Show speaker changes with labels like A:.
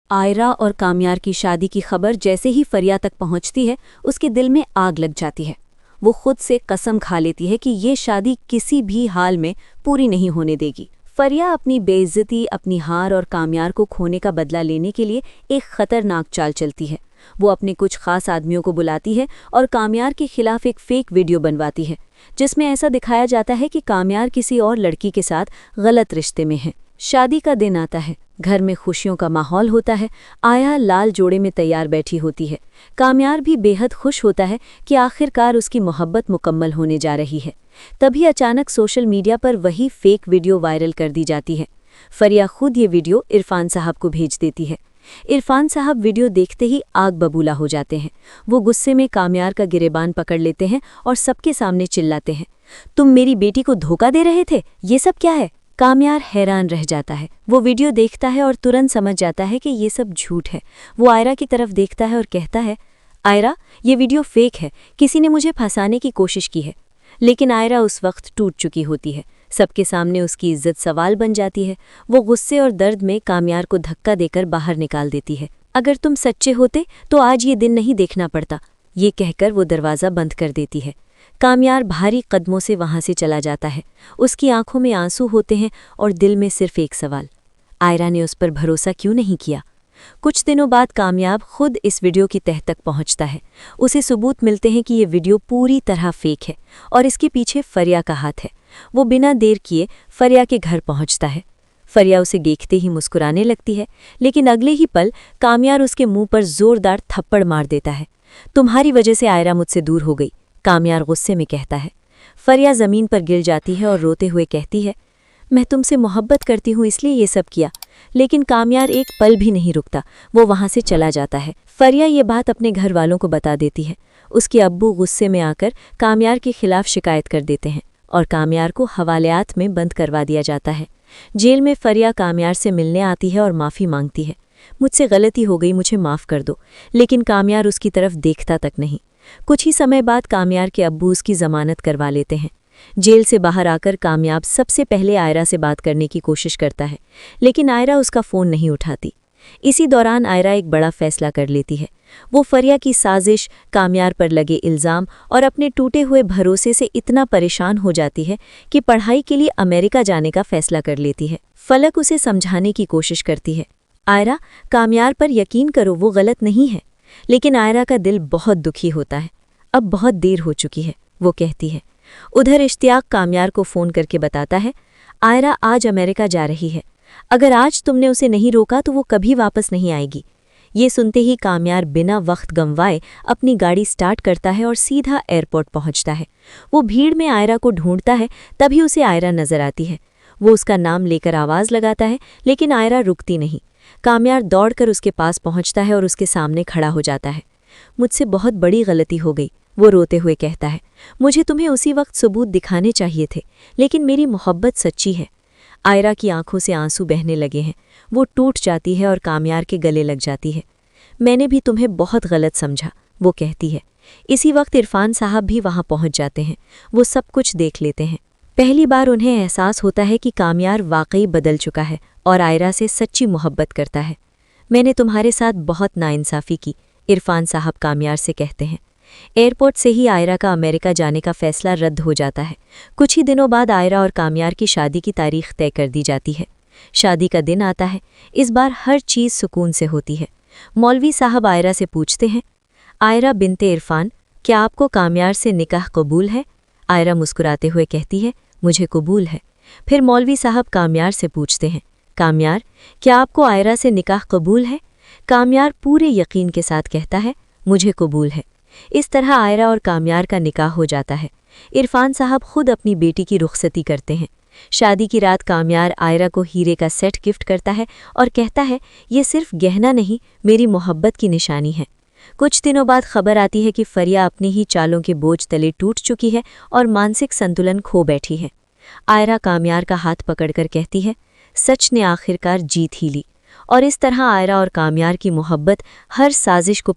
A: आयरा और कामयार की शादी की खबर जैसे ही फरिया तक पहुंचती है, उसके दिल में आग लग जाती है। वो खुद से कसम खा लेती है कि ये शादी किसी भी हाल में पूरी नहीं होने देगी। फरिया अपनी बेइज्जती, अपनी हार और कामयार को खोने का बदला लेने के लिए एक खतरनाक चाल चलती है। वो अपने कुछ खास आदमियों को बुलाती है और कामयार के खिलाफ एक फेक वीडियो बनवाती है, जिसमें ऐसा दिखाया जाता है कि कामयार किसी और लड़की के साथ गलत रिश्ते में है। शादी का दिन आता है, घर में खुशियों का माहौल होता है। आया लाल जोड़े में तैयार बैठी होती है। कामयार भी बेहद खुश होता है कि आखिरकार उसकी मोहब्बत मुकम्मल होने जा रही है। तभी अचानक सोशल मीडिया पर वही फेक वीडियो वायरल कर दी जाती है। फरिया खुद ये वीडियो इरफान साहब को भेज देती है। इरफान साहब वीडियो देखते ही आग बबूला हो जाते हैं। वो गुस्से में कामयार का गिरेबान पकड़ लेते हैं और सबके सामने चिल्लाते हैं, तुम मेरी बेटी को धोखा दे रहे थे, ये सब क्या है? कामयार हैरान रह जाता है। वो वीडियो देखता है और तुरंत समझ जाता है कि ये सब झूठ है। वो आयरा की तरफ देखता है और कहता है, आयरा, ये वीडियो फेक है, किसी ने मुझे फंसाने की कोशिश की है। लेकिन आयरा उस वक्त टूट चुकी होती है। सबके सामने उसकी इज्जत सवाल बन जाती है। वो गुस्से और दर्द में कामयार को धक्का देकर बाहर निकाल देती है। अगर तुम सच्चे होते तो आज ये दिन नहीं देखना पड़ता, ये कहकर वो दरवाज़ा बंद कर देती है। कामयार भारी कदमों से वहां से चला जाता है। उसकी आंखों में आंसू होते हैं और दिल में सिर्फ एक सवाल, आयरा ने उस पर भरोसा क्यों नहीं किया? कुछ दिनों बाद कामयाब खुद इस वीडियो की तह तक पहुंचता है। उसे सबूत मिलते हैं कि ये वीडियो पूरी तरह फेक है और इसके पीछे फरिया का हाथ है। वो बिना देर किए फरिया के घर पहुंचता है। फरिया उसे देखते ही मुस्कुराने लगती है, लेकिन अगले ही पल कामयार उसके मुंह पर जोरदार थप्पड़ मार देता है। तुम्हारी वजह से आयरा मुझसे दूर हो गई, कामयार गुस्से में कहता है। फरिया ज़मीन पर गिर जाती है और रोते हुए कहती है, मैं तुमसे मोहब्बत करती हूँ इसलिए ये सब किया। लेकिन कामयार एक पल भी नहीं रुकता, वो वहाँ से चला जाता है। फरिया ये बात अपने घर वालों को बता देती है। उसके अब्बू गुस्से में आकर कामयार के खिलाफ शिकायत कर देते हैं और कामयार को हवालात में बंद करवा दिया जाता है। जेल में फरिया कामयार से मिलने आती है और माफ़ी मांगती है। मुझसे गलती हो गई, मुझे माफ़ कर दो। लेकिन कामयार उसकी तरफ देखता तक नहीं। कुछ ही समय बाद कामयार के अब्बू उसकी ज़मानत करवा लेते हैं। जेल से बाहर आकर कामयाब सबसे पहले आयरा से बात करने की कोशिश करता है, लेकिन आयरा उसका फ़ोन नहीं उठाती। इसी दौरान आयरा एक बड़ा फैसला कर लेती है। वो फरिया की साजिश, कामयार पर लगे इल्ज़ाम और अपने टूटे हुए भरोसे से इतना परेशान हो जाती है कि पढ़ाई के लिए अमेरिका जाने का फैसला कर लेती है। फलक उसे समझाने की कोशिश करती है, आयरा, कामयार पर यकीन करो, वो गलत नहीं है। लेकिन आयरा का दिल बहुत दुखी होता है। अब बहुत देर हो चुकी है, वो कहती है। उधर इश्तियाक कामयार को फ़ोन करके बताता है, आयरा आज अमेरिका जा रही है। अगर आज तुमने उसे नहीं रोका तो वो कभी वापस नहीं आएगी। ये सुनते ही कामयार बिना वक्त गंवाए अपनी गाड़ी स्टार्ट करता है और सीधा एयरपोर्ट पहुंचता है। वो भीड़ में आयरा को ढूंढता है, तभी उसे आयरा नजर आती है। वो उसका नाम लेकर आवाज़ लगाता है, लेकिन आयरा रुकती नहीं। कामयार दौड़कर उसके पास पहुंचता है और उसके सामने खड़ा हो जाता है। मुझसे बहुत बड़ी गलती हो गई, वो रोते हुए कहता है। मुझे तुम्हें उसी वक्त सबूत दिखाने चाहिए थे, लेकिन मेरी मोहब्बत सच्ची है। आयरा की आंखों से आंसू बहने लगे हैं। वो टूट जाती है और कामयार के गले लग जाती है। मैंने भी तुम्हें बहुत गलत समझा, वो कहती है। इसी वक्त इरफान साहब भी वहां पहुंच जाते हैं। वो सब कुछ देख लेते हैं। पहली बार उन्हें एहसास होता है कि कामयार वाकई बदल चुका है और आयरा से सच्ची मोहब्बत करता है। मैंने तुम्हारे साथ बहुत नाइंसाफ़ी की, इरफान साहब कामयार से कहते हैं। एयरपोर्ट से ही आयरा का अमेरिका जाने का फैसला रद्द हो जाता है। कुछ ही दिनों बाद आयरा और कामयार की शादी की तारीख तय कर दी जाती है। शादी का दिन आता है। इस बार हर चीज़ सुकून से होती है। मौलवी साहब आयरा से पूछते हैं, आयरा बिनते इरफान, क्या आपको कामयार से निकाह कबूल है? आयरा मुस्कुराते हुए कहती है, मुझे कबूल है। फिर मौलवी साहब कामयार से पूछते हैं, कामयार, क्या आपको आयरा से निकाह कबूल है? कामयार पूरे यकीन के साथ कहता है, मुझे कबूल है। इस तरह आयरा और कामयार का निकाह हो जाता है। इरफान साहब खुद अपनी बेटी की रुखसती करते हैं। शादी की रात कामयार आयरा को हीरे का सेट गिफ्ट करता है और कहता है, ये सिर्फ गहना नहीं, मेरी मोहब्बत की निशानी है। कुछ दिनों बाद खबर आती है कि फरिया अपनी ही चालों के बोझ तले टूट चुकी है और मानसिक संतुलन खो बैठी है। आयरा कामयार का हाथ पकड़कर कहती है, सच ने आखिरकार जीत ही ली। और इस तरह आयरा और कामयार की मोहब्बत हर साजिश को